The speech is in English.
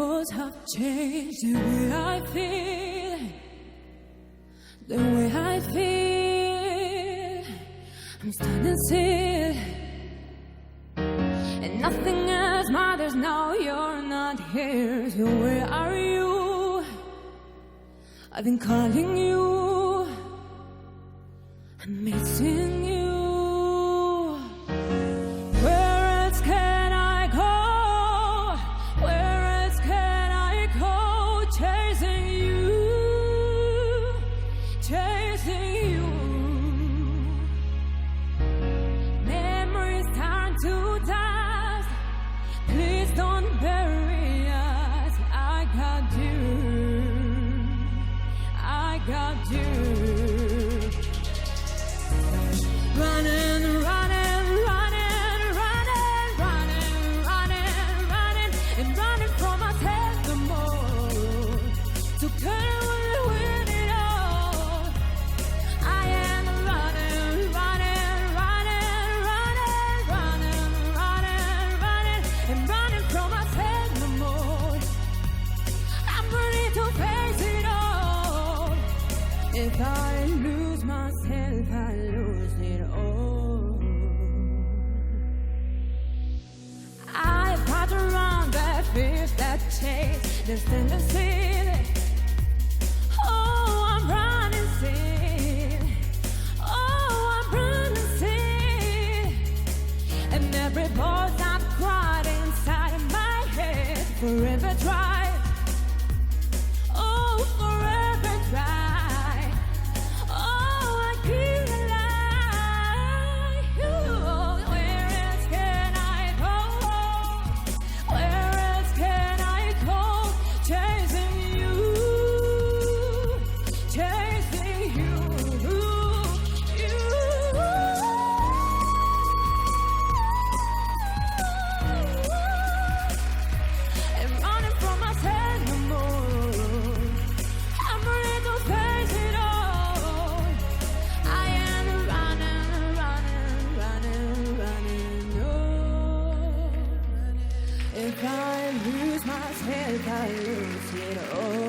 variables have changed the way I feel, the way I feel. I'm standing still, and nothing else matters now. You're not here, so where are you? I've been calling you, I'm missing you. If I lose myself, I lose it all. I pass around the fears that chase this tendency. Oh, I'm running sin. Oh, I'm running sin. And every voice I've cried inside of my head forever try. Oh, forever try. If I lose myself, I lose it all.